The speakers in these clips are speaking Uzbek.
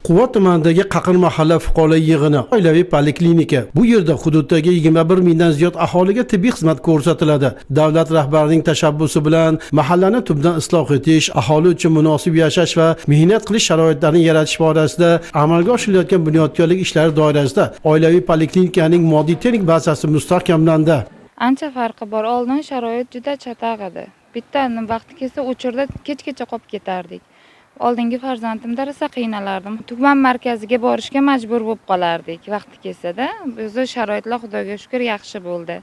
Quva tumanidagi Qaqir mahalla fuqarolar yig'ini oilaviy poliklinika. Bu yerda hududdagi 21 mingdan ziyod aholiga tibbiy xizmat ko'rsatiladi. Davlat rahbarining tashabbusi bilan mahallani tubdan isloh etish, aholi uchun munosib yashash va mehnat qilish sharoitlarini yaratish borasida amalga oshirilayotgan bunyodkorlik ishlari doirasida oilaviy poliklinikaning moddiy-texnik bazasi mustahkamlandi. Ancha farqi bor. Oldin sharoit juda chataq edi. Bittani vaqti kelsa o'chirda kechgacha qolib ketardik. Oldingi farzandimda rosa qiynalardim. Tuman markaziga borishga majbur bo'lib qolardik vaqti kelsa-da. O'zi sharoitlar Xudoga shukr yaxshi bo'ldi.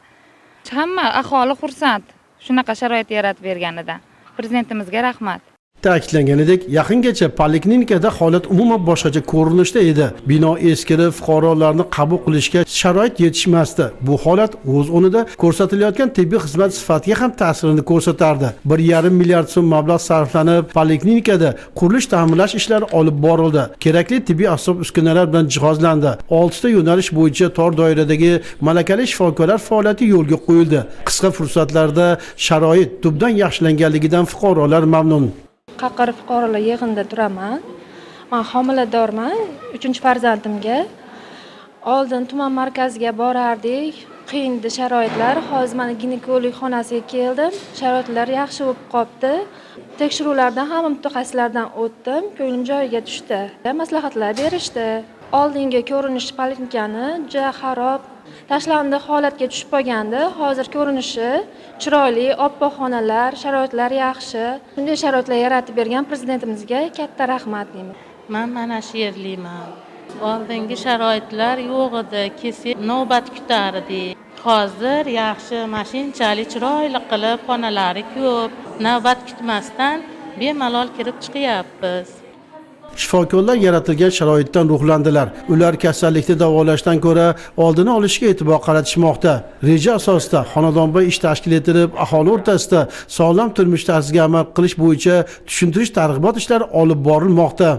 Hamma aholi xursand shunaqa sharoit yaratib berganidan. Prezidentimizga rahmat. Ta'kidlanganidek, yaqingacha poliklinikada holat umuman boshqacha ko'rinishda edi. Bino eskirib, fuqarolarni qabul qilishga sharoit yetishmasdi. Bu holat o'z o'rnida ko'rsatilayotgan tibbiy xizmat sifatiga ham ta'sirini ko'rsatardi. 1,5 milliard so'm mablag' sarflanib, poliklinikada qurilish ta'mirlash ishlari olib borildi. Kerakli tibbiy asbob-uskunalar bilan jihozlandi. 6 ta yo'nalish bo'yicha tor doiradagi malakali shifokorlar faoliyati yo'lga qo'yildi. Qisqa fursatlarda sharoit tubdan yaxshilanganligidan fuqarolar mamnun. Qaqir fuqarolar yig'inida turaman. Men homiladorman. 3-farzandimga. Oldin tuman markaziga borardik. Qiyin edi sharoitlar. Hozir mana ginekolog xonasiga keldim. Sharoitlar yaxshi bo'lib qopti. Tekshiruvlardan hamma mutaxassislardan o'tdim. Ko'nglim joyiga tushdi. Maslahatlar berishdi. Oldingi ko'rinish poliklinikani juda xarob, tashlandiq holatga tushib qolgandi. Hozir ko'rinishi chiroyli, oppoq xonalar, sharoitlar yaxshi. Bunday sharoitlar yaratib bergan prezidentimizga katta rahmat deyman. Men mana shu yerliman. Oldingi sharoitlar yo'q edi, kesib navbat kutardik. Hozir yaxshi, mashinchalik chiroyli qilib, xonalari ko'p, navbat kutmasdan bemalol kirib chiqyapmiz. Shifokorlar yaratilgan sharoitdan ruhlandilar. Ular kasallikni davolashdan ko'ra oldini olishga e'tibor qaratishmoqda. Reja asosida xonadonbay ish tashkil etilib, aholi o'rtasida sog'lom turmush tarziga amal qilish bo'yicha tushuntirish targ'ibot ishlari olib borilmoqda.